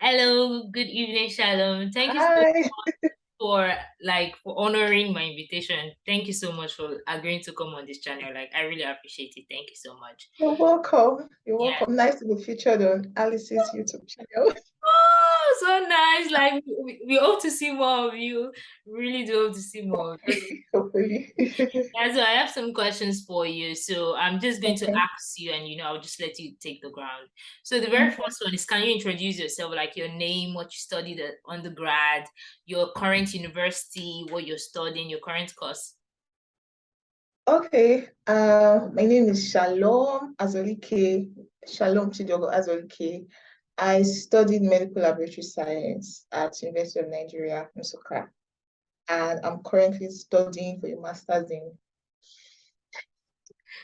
Hello, good evening, Shalom. Thank you so Hi, for honoring my invitation. Thank you so much for agreeing to come on this channel. Like I really appreciate it. Thank you so much. you're welcome. You're Yeah. welcome. Nice to be featured on Alice's YouTube channel. Oh, so nice. Like we hope to see more of you. Really do hope to see more of you. Hopefully. Yeah, so I have some questions for you. So I'm just going to Okay. ask you, and I'll just let you take the ground. So the very Mhm. first one is, can you introduce yourself, like your name, what you studied at undergrad, your current university, what you're studying, your current course? Okay. My name is Shalom Azolike. Shalom Chidogo Azolike. I studied medical laboratory science at University of Nigeria, Nsukka, and I'm currently studying for a master's in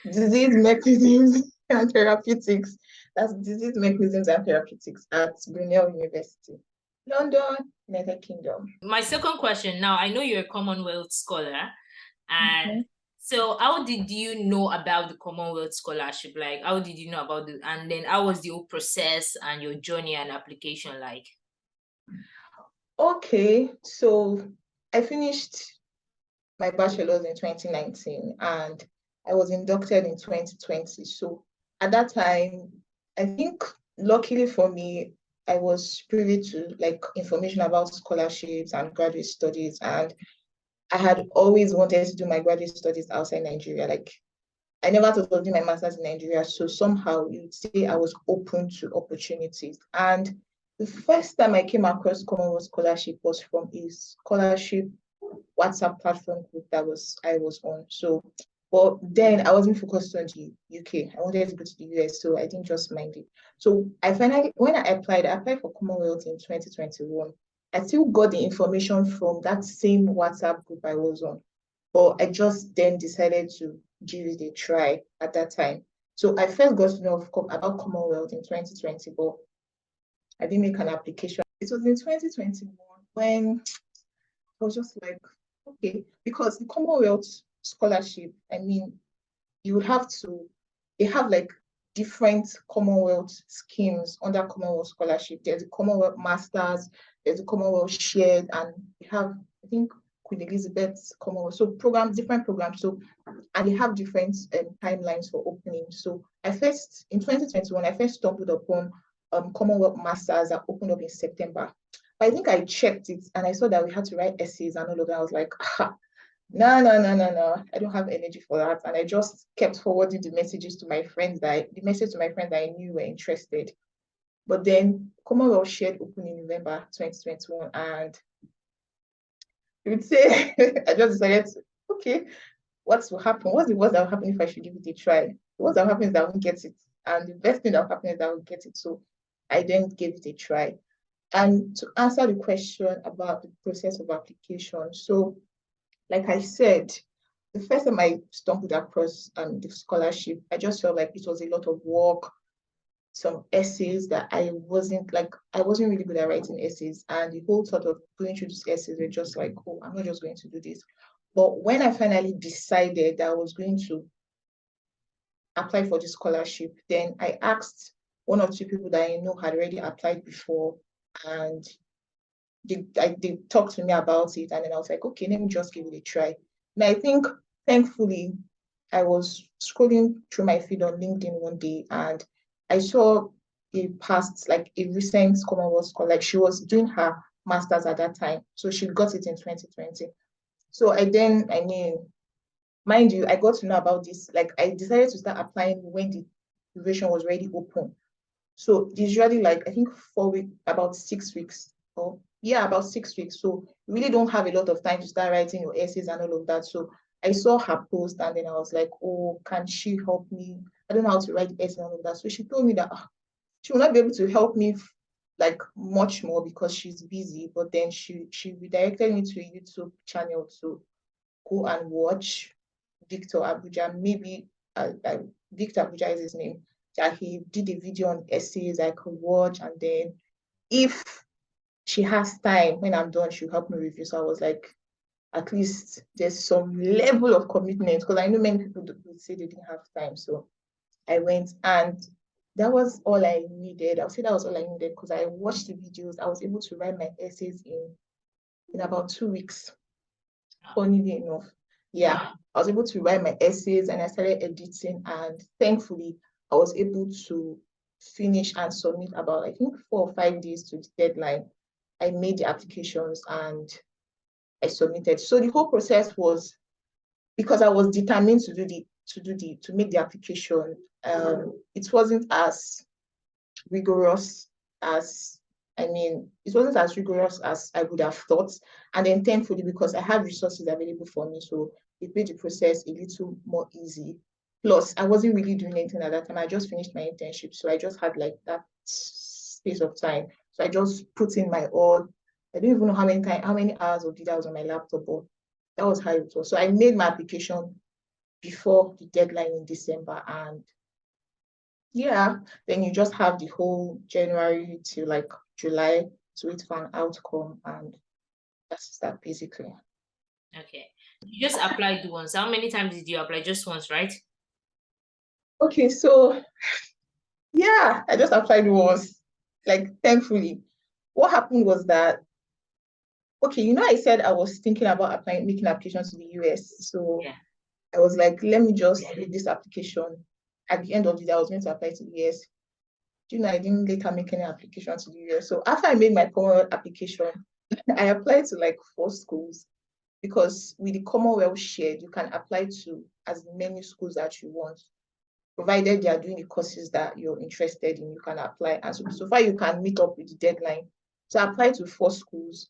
disease mechanisms and therapeutics. That's disease mechanisms and therapeutics at Brunel University, London, United Kingdom. My second question now, I know you're a Commonwealth scholar, and Mhm. so how did you know about the Commonwealth scholarship? Like, how did you know about the, and then how was the whole process and your journey and application like? Okay, so I finished my bachelor's in 2019 and I was inducted in 2020. So at that time, I think luckily for me, I was privy to like information about scholarships and graduate studies. And I had always wanted to do my graduate studies outside Nigeria. Like I never thought of doing my master's in Nigeria. So somehow you'd say I was open to opportunities. And the first time I came across Commonwealth Scholarship was from a scholarship WhatsApp platform group that was I was on. So, but then I wasn't focused on the UK. I wanted to go to the US, so I didn't just mind it. So I finally, when I applied for Commonwealth in 2021. I still got the information from that same WhatsApp group I was on, but I just then decided to give it a try at that time. So I first got to know about Commonwealth in 2020, but I didn't make an application. It was in 2021 when I was just like, okay, because the Commonwealth scholarship, I mean, you would have to, they have like different Commonwealth schemes under Commonwealth scholarship. There's a Commonwealth Masters, there's a Commonwealth Shared, and we have, I think, Queen Elizabeth's Commonwealth. So programs, different programs. So, and they have different timelines for opening. So in 2021, I first stumbled upon Commonwealth Masters that opened up in September. But I think I checked it and I saw that we had to write essays and all of that. I was like, ah, no, no, no, no, no. I don't have energy for that. And I just kept forwarding the message to my friends that I knew were interested. But then Commonwealth Shared opened in November 2021. And you would say, I just decided, okay, what will happen? What's the worst that will happen if I should give it a try? The worst that will happen is that I won't get it. And the best thing that will happen is that I will get it. So I then gave it a try. And to answer the question about the process of application, so like I said, the first time I stumbled across the scholarship, I just felt like it was a lot of work, some essays that I wasn't really good at writing essays. And the whole sort of going through these essays were just like, oh, I'm not just going to do this. But when I finally decided that I was going to apply for the scholarship, then I asked one or two people that I know had already applied before, and they talked to me about it, and then I was like, okay, let me just give it a try. And I think, thankfully, I was scrolling through my feed on LinkedIn one day, and I saw a recent Commonwealth scholar. Like she was doing her master's at that time, so she got it in 2020. So I mean, mind you, I got to know about this. Like I decided to start applying when the duration was already open. So usually like I think 4 weeks, about 6 weeks, or yeah, about 6 weeks. So you really don't have a lot of time to start writing your essays and all of that. So I saw her post and then I was like, oh, can she help me? I don't know how to write essays and all of that. So she told me that she will not be able to help me like much more because she's busy. But then she redirected me to a YouTube channel to go and watch Victor Abuja. Maybe Victor Abuja is his name. That he did a video on essays I could watch, and then if she has time when I'm done, she'll help me review. So I was like, at least there's some level of commitment because I know many people would say they didn't have time. So I went, and that was all I needed. I would say that was all I needed because I watched the videos. I was able to write my essays in about 2 weeks, funnily enough. Yeah, I was able to write my essays and I started editing, and thankfully I was able to finish and submit about, I think, 4 or 5 days to the deadline. I made the applications and I submitted. So the whole process was, because I was determined to make the application. It wasn't as rigorous as, it wasn't as rigorous as I would have thought. And then thankfully, because I had resources available for me, so it made the process a little more easy. Plus, I wasn't really doing anything at that time. I just finished my internship, so I just had like that space of time. So I just put in my all. I don't even know how many hours of did I was on my laptop, but that was how it was. So I made my application before the deadline in December, and yeah, then you just have the whole January to like July to wait for an outcome, and that's that basically. Okay. You just applied once. How many times did you apply? Just once, right? Okay, so yeah, I just applied once. Like, thankfully, what happened was that, okay, I said I was thinking about applying, making applications to the US. So Yeah. I was like, let me just make this application. At the end of the day, I was going to apply to the US. I didn't later make any application to the US. So after I made my Commonwealth application, I applied to like 4 schools, because with the Commonwealth shared, you can apply to as many schools that you want, provided they are doing the courses that you're interested in. You can apply, and so far you can meet up with the deadline. So I applied to 4 schools.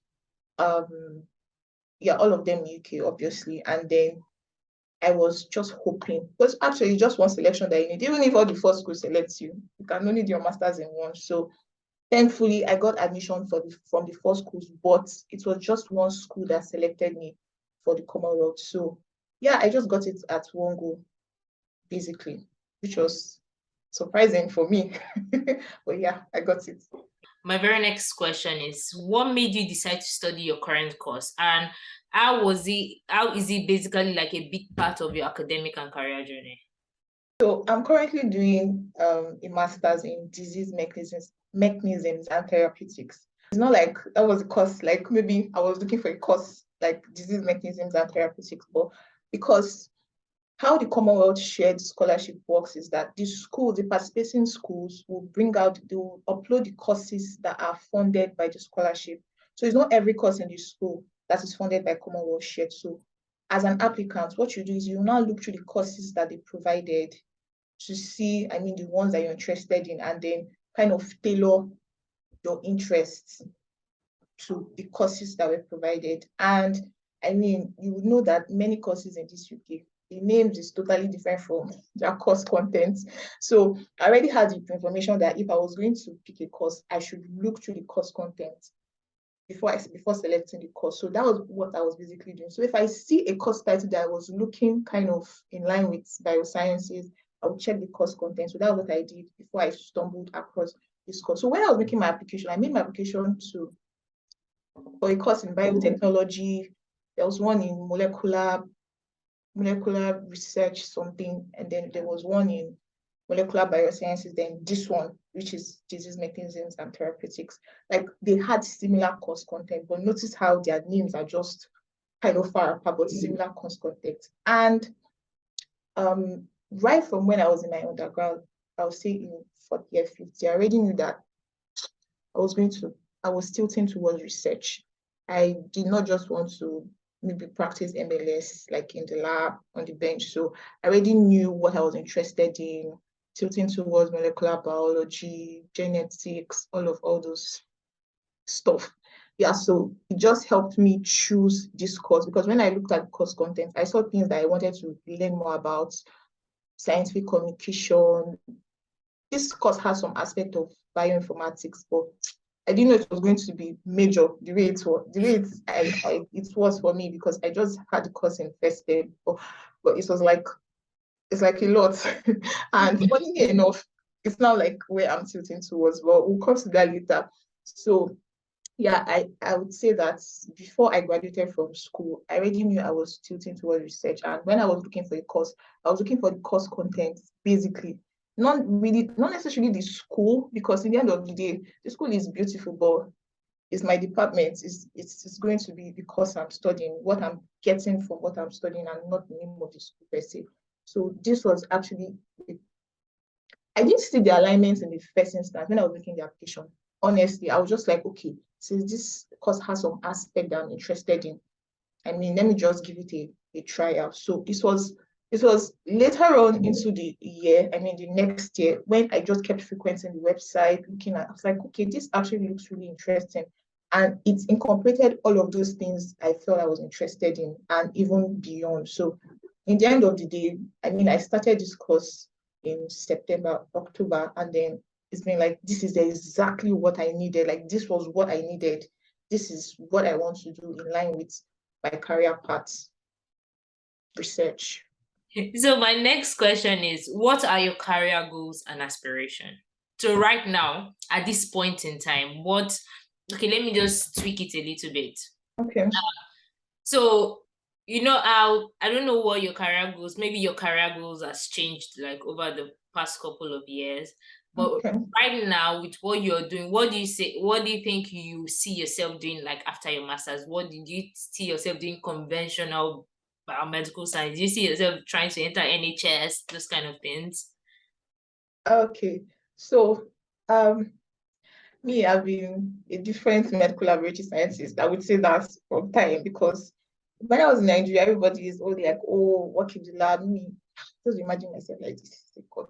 Yeah, all of them in UK, obviously, and then I was just hoping, because actually just one selection that you need. Even if all the 4 schools select you, you can only do your masters in one. So thankfully, I got admission from the 4 schools, but it was just one school that selected me for the Commonwealth. So yeah, I just got it at one go, basically, which was surprising for me. But yeah, I got it. My very next question is, what made you decide to study your current course, and how is it basically like a big part of your academic and career journey? So I'm currently doing a master's in disease mechanisms and therapeutics. It's not like that was a course, like maybe I was looking for a course like disease mechanisms and therapeutics, but because how the Commonwealth shared scholarship works is that the participating schools they will upload the courses that are funded by the scholarship. So it's not every course in the school that is funded by Commonwealth shared. So as an applicant, what you do is you now look through the courses that they provided to see, the ones that you're interested in, and then kind of tailor your interests to the courses that were provided. And you would know that many courses in this UK, the names is totally different from their course content. So I already had the information that if I was going to pick a course, I should look through the course content before selecting the course. So that was what I was basically doing. So if I see a course title that I was looking kind of in line with biosciences, I would check the course content. So that was what I did before I stumbled across this course. So when I was making my application, I made my application for a course in biotechnology. There was one in molecular research something, and then there was one in molecular biosciences, then this one, which is disease mechanisms and therapeutics. Like, they had similar course content, but notice how their names are just kind of far apart, but similar course content. And right from when I was in my undergrad, I would say in 4th year, 5th year, I already knew that I was tilting towards research. I did not just want to maybe practice MLS like in the lab on the bench. So I already knew what I was interested in, tilting towards molecular biology, genetics, all those stuff. Yeah, so it just helped me choose this course, because when I looked at the course content, I saw things that I wanted to learn more about: scientific communication. This course has some aspect of bioinformatics, but I didn't know it was going to be major it was for me, because I just had the course in first year, but it's like a lot. And funny enough, it's not like where I'm tilting towards, but we'll come to that later. So yeah, I would say that before I graduated from school, I already knew I was tilting towards research. And when I was looking for a course, I was looking for the course content, basically. not necessarily the school, because in the end of the day, the school is beautiful, but it's my department. It's going to be the course I'm studying, what I'm getting from what I'm studying, and not the name of the school per se. So this was actually, I didn't see the alignment in the first instance when I was making the application. Honestly, I was just like, okay, since this course has some aspect that I'm interested in, I mean, let me just give it a tryout. So this was later on into the year, I mean the next year, when I just kept frequenting the website, looking at, I was like, okay, this actually looks really interesting. And it incorporated all of those things I felt I was interested in and even beyond. So in the end of the day, I mean, I started this course in September, October, and then it's been like, this is exactly what I needed. Like, this was what I needed. This is what I want to do in line with my career path, research. So my next question is, what are your career goals and aspiration? So right now, at this point in time, okay, let me just tweak it a little bit. Okay. So, I don't know what your career goals, maybe your career goals has changed like over the past couple of years. But Okay. right now, with what you're doing, what do you think you see yourself doing like after your master's? What did you see yourself doing conventional biomedical science? Do you see yourself trying to enter NHS, those kind of things? Okay. So me, I've been a different medical laboratory scientist. I would say that from time, because when I was in Nigeria, everybody is only like, oh, work in the lab. Me, just imagine myself like this. God,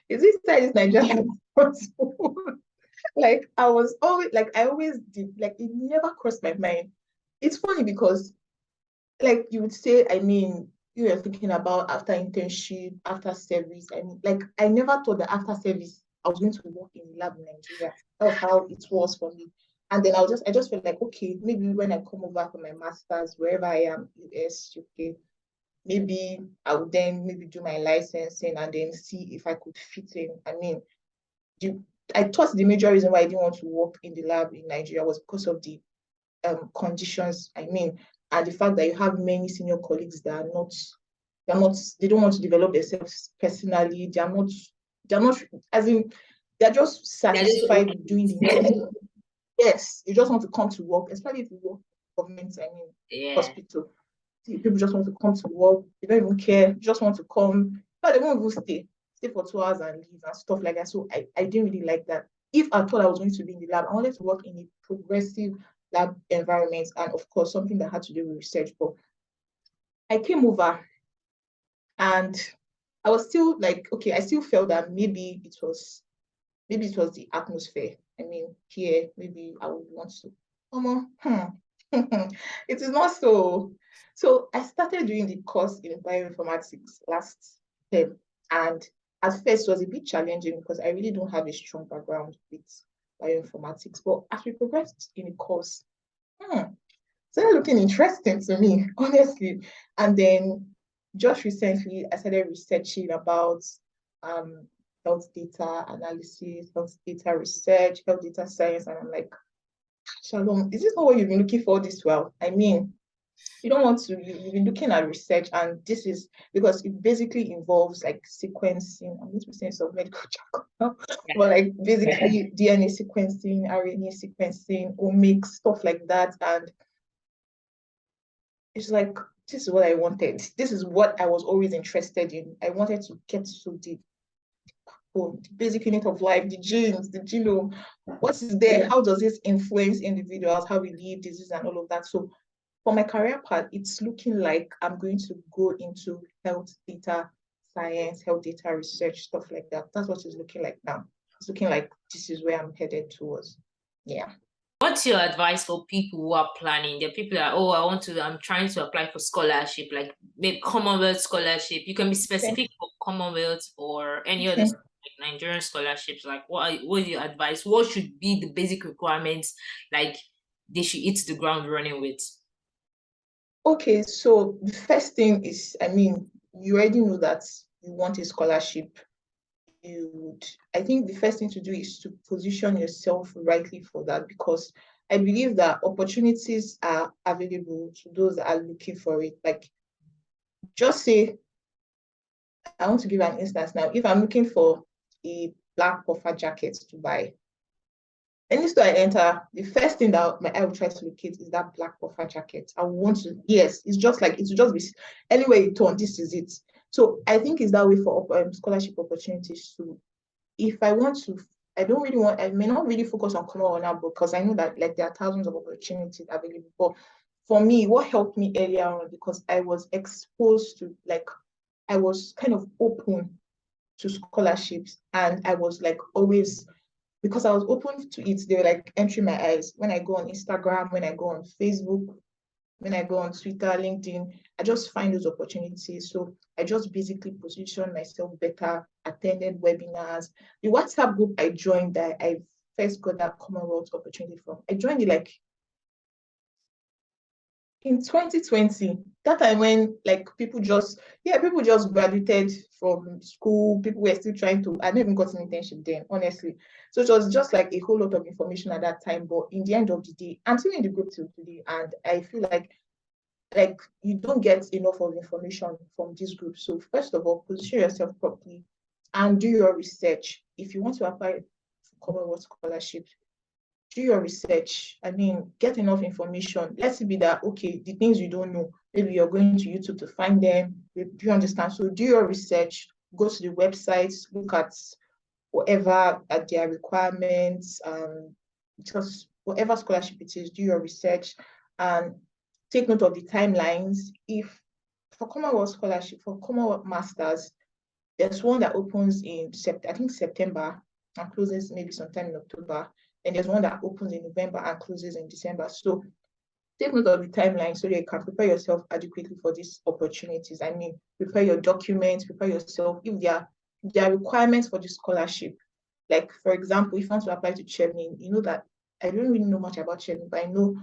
is this side is Nigeria? Like I was always like, I always did, like it never crossed my mind. It's funny because like you would say, I mean, you were thinking about after internship, after service. I mean, like I never thought that after service I was going to work in a lab in Nigeria. That was how it was for me. And then I just felt like, okay, maybe when I come over for my master's, wherever I am, US, UK, maybe I would then maybe do my licensing and then see if I could fit in. I mean, the, I thought the major reason why I didn't want to work in the lab in Nigeria was because of the conditions, I mean, and the fact that you have many senior colleagues that are not, they don't want to develop themselves personally. They're not, as in, they're just They're just satisfied with doing the okay. internship. Yes, you just want to come to work, especially if you work government, I mean, Yeah. hospital. People just want to come to work. They don't even care. They just want to come. But they won't even stay for 2 hours and leave and stuff like that. So I didn't really like that. If I thought I was going to be in the lab, I wanted to work in a progressive lab environment, and of course something that had to do with research. But I came over and I was still like, okay, I still felt that maybe it was the atmosphere. I mean, here maybe I would want to. It is not so. So I started doing the course in bioinformatics last term, and at first it was a bit challenging because I really don't have a strong background with bioinformatics. But as we progressed in the course, started looking interesting to me, honestly. And then just recently, I started researching about um, health data analysis, health data research, health data science. And I'm like, Shalom, is this not what you've been looking for this well? I mean, you don't want to, you've been looking at research, and this is because it basically involves like sequencing. I'm going to be saying some medical jargon, but like basically DNA sequencing, RNA sequencing, omics, stuff like that. And it's like, this is what I wanted. This is what I was always interested in. I wanted to get so deep. Oh, the basic unit of life, the genes, the genome, what is there? How does this influence individuals, how we live, disease, and all of that? So for my career path, it's looking like I'm going to go into health data science, health data research, stuff like that. That's what it's looking like now. It's looking like this is where I'm headed towards. Yeah. What's your advice for people who are planning? There are people that, oh, I'm trying to apply for scholarship, like maybe Commonwealth scholarship. You can be Okay. specific for Commonwealth or any other Okay. like Nigerian scholarships. Like, what is your advice? What should be the basic requirements? Like, they should hit the ground running with. Okay, so the first thing is, I mean, you already know that you want a scholarship. I think the first thing to do is to position yourself rightly for that, because I believe that opportunities are available to those that are looking for it. Like, just say, I want to give an instance now. If I'm looking for a black puffer jacket to buy. Any store I enter, the first thing that my eye will try to locate is that black puffer jacket. I want to, yes, it's just like, it will just be, anywhere you turn, this is it. So I think it's that way for scholarship opportunities too. If I want to, I may not really focus on Commonwealth now because I know that like there are thousands of opportunities available. But for me, what helped me earlier on, because I was exposed to, like, I was kind of open to scholarships, and I was like always, because I was open to it, they were like entering my eyes. When I go on Instagram, when I go on Facebook, when I go on Twitter, LinkedIn, I just find those opportunities. So I just basically position myself better, attended webinars. The WhatsApp group I joined, that I first got that Commonwealth opportunity from, I joined it like in 2020, that time when like people just graduated from school, people were still trying to, I never even got an internship then, honestly. So it was just like a whole lot of information at that time. But in the end of the day, I'm still in the group till today, and I feel like you don't get enough of information from this group. So first of all, position yourself properly and do your research. If you want to apply for Commonwealth scholarship, do your research. I mean, get enough information. Let's be that, okay, the things you don't know, maybe you're going to YouTube to find them. Do you understand? So do your research, go to the websites, look at whatever at their requirements, just whatever scholarship it is, do your research and take note of the timelines. If for Commonwealth scholarship, for Commonwealth masters, there's one that opens in September and closes maybe sometime in October. And there's one that opens in November and closes in December. So take note of the timeline so that you can prepare yourself adequately for these opportunities. I mean, prepare your documents, prepare yourself. If there are requirements for the scholarship, like for example, if you want to apply to chairman, you know that I don't really know much about chairman, but I know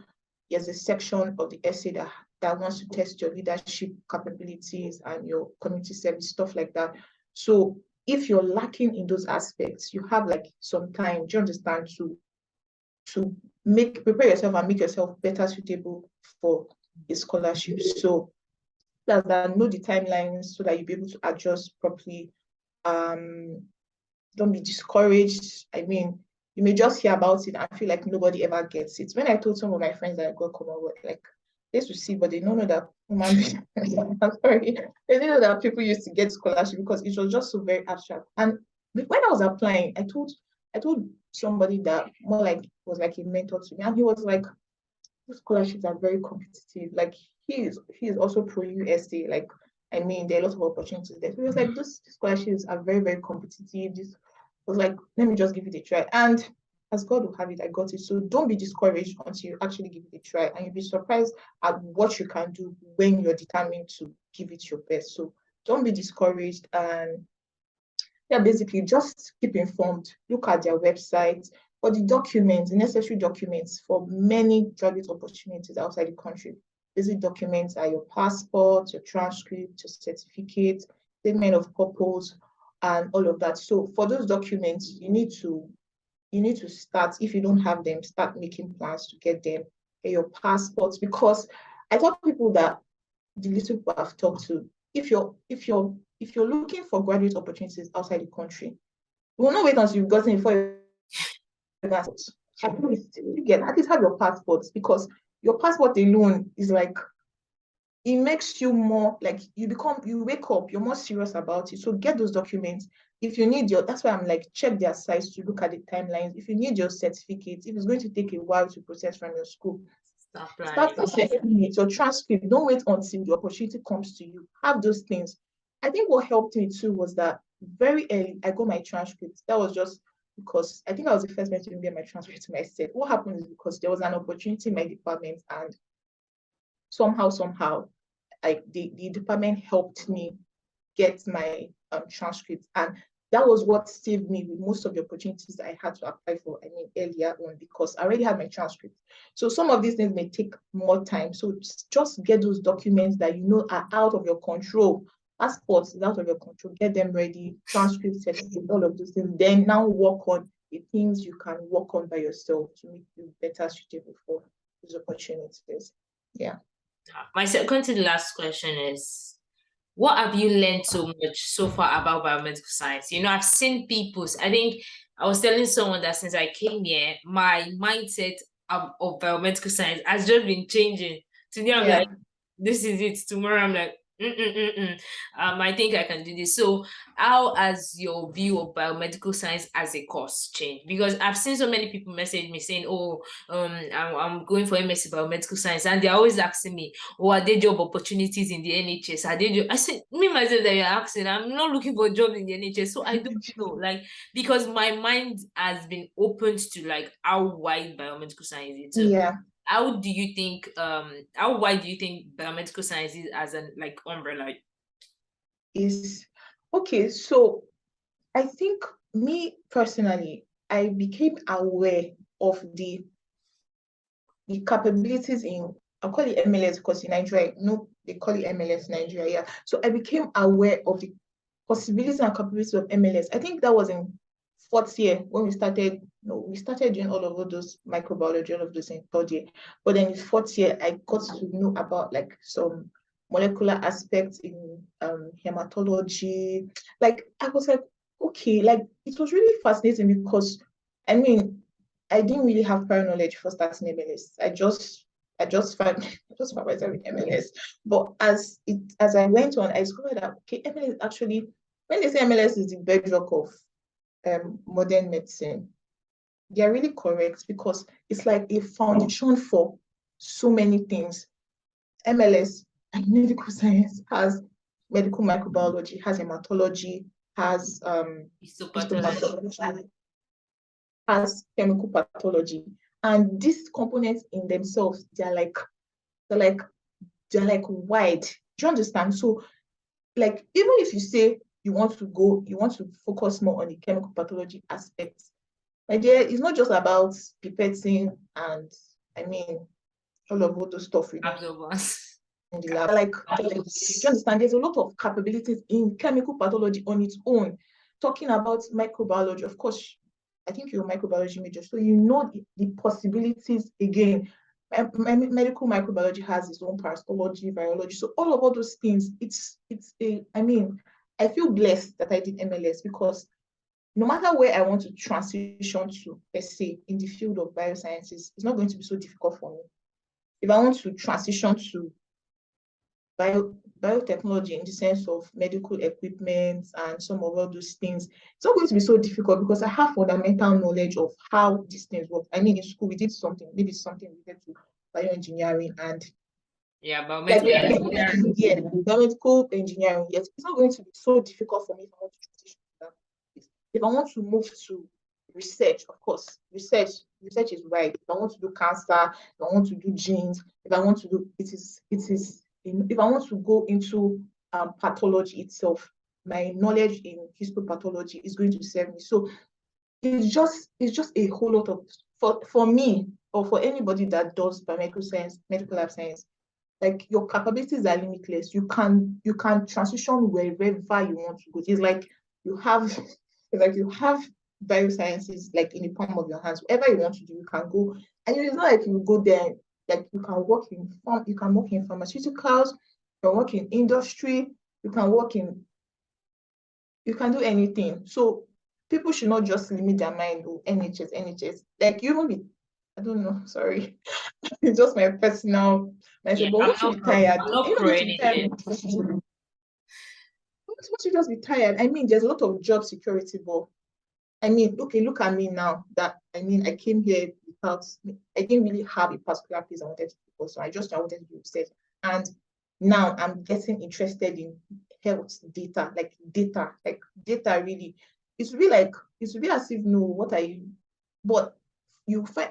there's a section of the essay that wants to test your leadership capabilities and your community service, stuff like that. So if you're lacking in those aspects, you have like some time, do you understand, to prepare yourself and make yourself better suitable for a scholarship. So that know the timelines so that you'll be able to adjust properly. Don't be discouraged. I mean, you may just hear about it and feel like nobody ever gets it. When I told some of my friends that I got Commonwealth, like they used to see, but they don't know that human beings. I'm sorry, they didn't know that people used to get scholarship because it was just so very abstract. And when I was applying, I told somebody that more like was like a mentor to me, and he was like, scholarships are very competitive. Like he is also pro USA. Like I mean, there are a lot of opportunities there. So he was like, those scholarships are very, very competitive. This was like, let me just give it a try. And as God will have it, I got it. So don't be discouraged until you actually give it a try. And you'll be surprised at what you can do when you're determined to give it your best. So don't be discouraged. And yeah, basically just keep informed. Look at their website for the documents, the necessary documents for many graduate opportunities outside the country. Basic documents are your passport, your transcript, your certificate, statement of purpose, and all of that. So for those documents, you need to start, if you don't have them, start making plans to get them. Get your passports, because I tell people that the little people I've talked to, if you're looking for graduate opportunities outside the country, you will not wait until you've gotten it before you at least have your passports, because your passport alone is like, it makes you more like you wake up, you're more serious about it. So get those documents. If you need that's why I'm like, check their sites to look at the timelines. If you need your certificate, if it's going to take a while to process from your school, start processing it. Your transcript, don't wait until the opportunity comes to you. Have those things. I think what helped me too was that very early I got my transcript. That was just because I think I was the first person to get my transcript to my set. What happened is because there was an opportunity in my department, and somehow like the department helped me get my transcript, and that was what saved me with most of the opportunities that I had to apply for, I mean, earlier on, because I already had my transcript. So some of these things may take more time. So just get those documents that you know are out of your control. Passports is out of your control. Get them ready, transcript, certificate, all of those things. Then now work on the things you can work on by yourself to make you better suitable for those opportunities. Yeah. My second to the last question is, what have you learned so much so far about biomedical science? I've seen people's, I think I was telling someone that since I came here, my mindset of biomedical science has just been changing. Today I'm Yeah, like, this is it. Tomorrow I'm like, I think I can do this. So how has your view of biomedical science as a course changed? Because I've seen so many people message me saying, oh, I'm going for MSc biomedical science, and they're always asking me, oh, are there job opportunities in the NHS? I said, me myself that you're asking, I'm not looking for a job in the NHS, so I don't know. Like, because my mind has been opened to like how wide biomedical science is. So yeah. how wide do you think biomedical science is as an like umbrella? Is okay. So I think me personally, I became aware of the capabilities in, I call it MLS because in Nigeria, no, they call it MLS in Nigeria. Yeah. So I became aware of the possibilities and capabilities of MLS. I think that was in fourth year when we started. No, we started doing all of those microbiology, all of those in third year. But then in fourth year, I got to know about like some molecular aspects in hematology. Like I was like, okay, like it was really fascinating because I mean, I didn't really have prior knowledge for starting MLS. I just found I just found myself in MLS. But as I went on, I discovered that okay, MLS actually, when they say MLS is the bedrock of modern medicine, they are really correct because it's like a foundation for so many things. MLS and medical science has medical microbiology, has hematology, has Histopathology. histopathology, has chemical pathology. And these components in themselves, they're like they're like wide. Do you understand? So like even if you say you want to focus more on the chemical pathology aspects, my dear, it's not just about pipetting and I mean all of all those stuff we do Absorbance. in the lab. Do you understand? There's a lot of capabilities in chemical pathology on its own. Talking about microbiology, of course, I think you're a microbiology major, so you know the possibilities again. Medical microbiology has its own parasitology, virology. So all those things, I mean, I feel blessed that I did MLS because no matter where I want to transition to, let's say, in the field of biosciences, it's not going to be so difficult for me. If I want to transition to biotechnology in the sense of medical equipment and some of all those things, it's not going to be so difficult because I have fundamental knowledge of how these things work. I mean, in school, we did something, maybe something related to bioengineering and Yeah, like, biomedical engineering. yeah, biomedical engineering. Yes, it's not going to be so difficult for me if I want to transition to that. If I want to move to research, of course, research is right. If I want to do cancer, if I want to do genes, if I want to do if I want to go into pathology itself, my knowledge in histopathology is going to serve me. So it's just a whole lot of for me or for anybody that does biomedical science, medical lab science, like your capabilities are limitless. You can transition wherever you want to go. It's like you have you have biosciences like in the palm of your hands. Whatever you want to do, you can go. And it's not like you go there, like you can work in pharmaceuticals, you can work in industry, you can work in you can do anything. So people should not just limit their mind to NHS. Like you will be, I don't know, sorry. It's just my personal Yeah, mindset. But I'm once you not be pro. tired, I'm not you're not pro going to be tired. NHS. Once you just be tired, I mean, there's a lot of job security, but I mean, okay, look at me now. That I mean, I came here without, I didn't really have a particular place I wanted to go, so I wanted to do research, and now I'm getting interested in health data, like data. Really, it's really as if no, what are you? But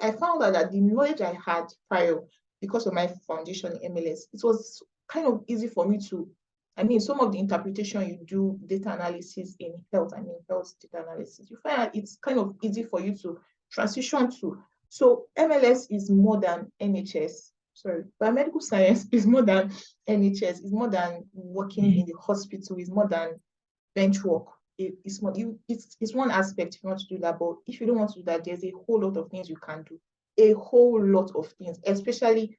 I found out that the knowledge I had prior, because of my foundation in MLS, it was kind of easy for me to. I mean, some of the interpretation you do data analysis in health, I mean, health data analysis, you find that it's kind of easy for you to transition to. So MLS is more than NHS. Sorry, biomedical science is more than NHS, is more than working in the hospital, is more than bench work. It's more, it's one aspect if you want to do that, but if you don't want to do that, there's a whole lot of things you can do. A whole lot of things, especially,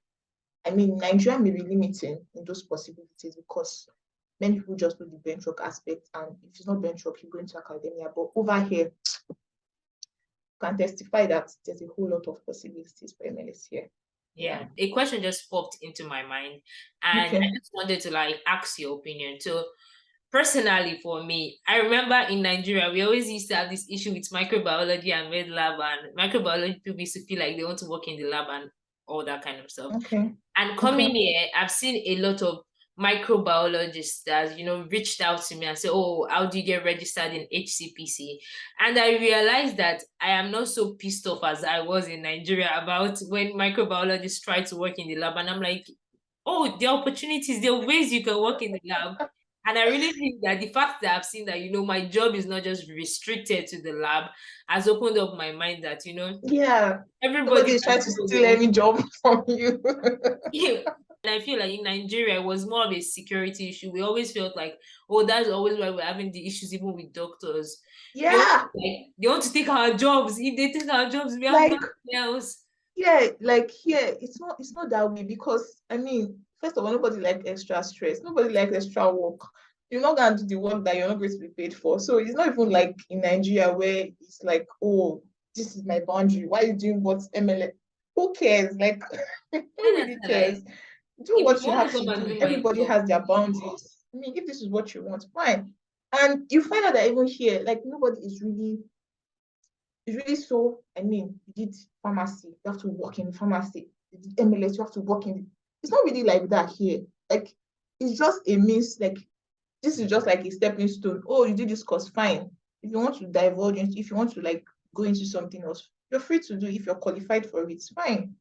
I mean, Nigeria may be limiting in those possibilities because many people just do the bench work aspect, and if it's not bench work, you go into academia. But over here, can testify that there's a whole lot of possibilities for MLS here. Yeah, a question just popped into my mind, and I Okay. just wanted to like ask your opinion. So, personally, for me, I remember in Nigeria, we always used to have this issue with microbiology and med lab, and microbiology people used to feel like they want to work in the lab and all that kind of stuff. Okay. And Okay. coming here, I've seen a lot of microbiologists that reached out to me and said, "Oh, how do you get registered in HCPC?" And I realized that I am not so pissed off as I was in Nigeria about when microbiologists try to work in the lab. And I'm like, "Oh, there are opportunities, there are ways you can work in the lab." And I really think that the fact that I've seen that, my job is not just restricted to the lab has opened up my mind that, Yeah. everybody Nobody is can trying to do what they steal want. any job from you. And I feel like in Nigeria, it was more of a security issue. We always felt like, oh, that's always why we're having the issues, even with doctors. Yeah. They want to take our jobs. If they take our jobs, we have Like, nothing else. yeah, like here, it's not that way, because I mean, first of all, nobody likes extra stress. Nobody likes extra work. You're not gonna do the work that you're not going to be paid for. So it's not even like in Nigeria where it's like, oh, this is my boundary. Why are you doing what's MLS? Who cares? Like, who And really I like, cares? Do if you what you want have to to come and do. do my Everybody job, has their boundaries. I mean, if this is what you want, fine. And you find out that even here, like nobody is really, it's really so, I mean, you did pharmacy, you have to work in pharmacy. You did MLS, you have to work in. It's not really like that here. Like, it's just a means, like, this is just like a stepping stone. Oh, you did this course, fine. If you want to divulge, if you want to like go into something else, you're free to do. If you're qualified for it, it's fine.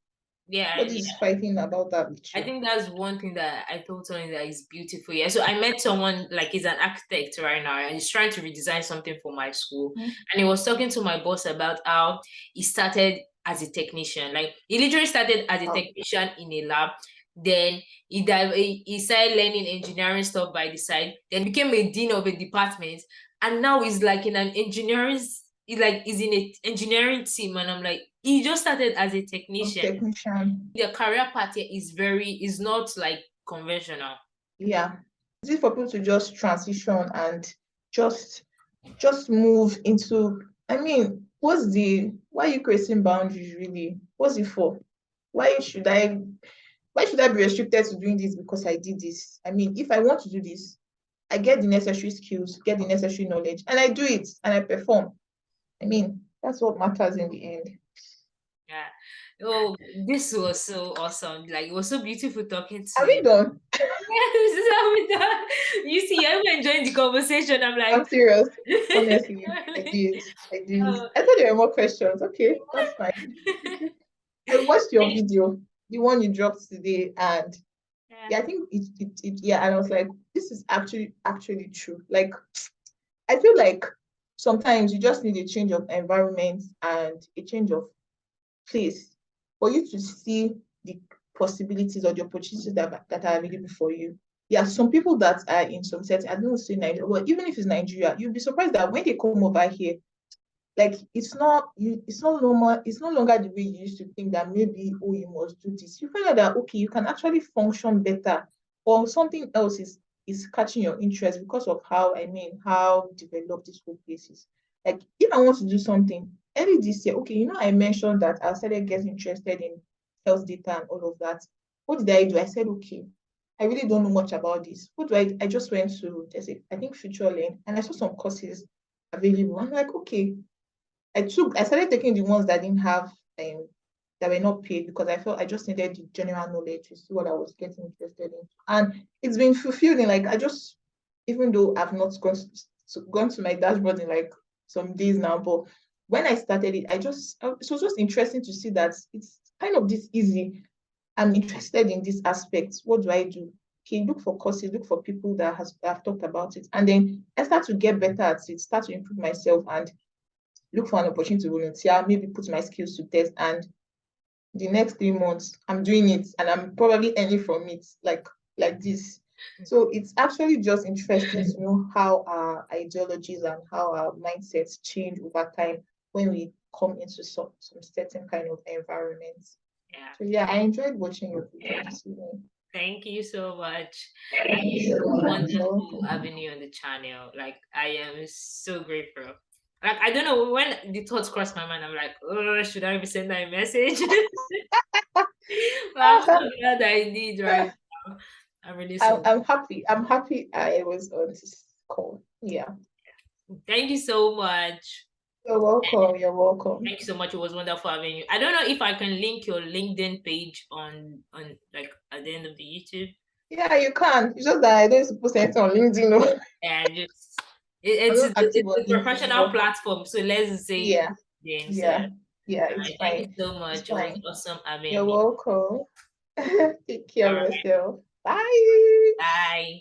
yeah, Nobody's fighting about that with I you. think that's one thing that I told Tony that is beautiful. Yeah. So I met someone like he's an architect right now and he's trying to redesign something for my school. Mhm. And he was talking to my boss about how he started as a technician. Like he literally started as a Oh, technician in a lab. Then he started learning engineering stuff by the side, then became a dean of a department, and now he's like in an engineering he's in an engineering team. And I'm like, he just started as a oh, technician. technician. The career path here is not like conventional. Yeah. Easy for people to just transition and just move into, I mean, why are you creating boundaries really? What's it for? Why should I why should I be restricted to doing this because I did this? I mean, if I want to do this, I get the necessary skills, get the necessary knowledge, and I do it and I perform. I mean, that's what matters in the end. Yeah. Oh, this was so awesome. Like it was so beautiful talking to Are we you. done? Yeah, this is how we done. You see, I'm enjoying the conversation. I'm I'm like, serious. Honestly, I did. I did. oh, I thought there were more questions. Okay, that's fine. I watched your video, the one you dropped today, and yeah, yeah, I think yeah, and I was like, this is actually true. Like, I feel like sometimes you just need a change of environment and a change of place for you to see the possibilities or the opportunities that are available for you. Yeah, some people that are in some setting, I don't say Nigeria, well, even if it's Nigeria, you'll be surprised that when they come over here, like it's not normal, it's no longer the way you used to think that maybe, oh, you must do this. You find out that okay, you can actually function better, or something else is catching your interest because of how developed this whole place is. Like if I want to do something early this year, okay, I mentioned that I started getting interested in health data and all of that. What did I do? I said, okay, I really don't know much about this. What do I just went to, I think Future Learn, and I saw some courses available. I'm like, okay, I started taking the ones that didn't have that were not paid, because I felt I just needed the general knowledge to see what I was getting interested in. And it's been fulfilling. Like I just, even though I've not gone to my dashboard in like some days now, but when I started it, it was just interesting to see that it's kind of this easy. I'm interested in this aspect. What do I do? Okay, look for courses, look for people that have talked about it. And then I start to get better at it, start to improve myself, and look for an opportunity to volunteer, maybe put my skills to test. And the next 3 months, I'm doing it and I'm probably earning from it, like this. So it's actually just interesting to know how our ideologies and how our mindsets change over time when we come into some certain kind of environments. yeah. So yeah, I enjoyed watching your video this evening. Thank you so much. You're Wonderful welcome. having you on the channel. Like I am so grateful. Like I don't know when the thoughts crossed my mind. I'm like, oh, should I be sending a message? But I'm so glad I did right now. I'm really so. I'm happy. I'm happy I was on this call. Yeah. Thank you so much. You're welcome. You're welcome. Thank you so much. It was wonderful having you. I don't know if I can link your LinkedIn page on like at the end of the YouTube. Yeah, you can. It's just that I don't post anything on LinkedIn. No. And just I'm it's not active it's on a LinkedIn. professional No. platform. So let's say Yeah. then. So Yeah. Yeah. all It's right, thank you fine. so It's much. It was fine. awesome having You're you. welcome. Take care All of right, yourself. Bye. bye.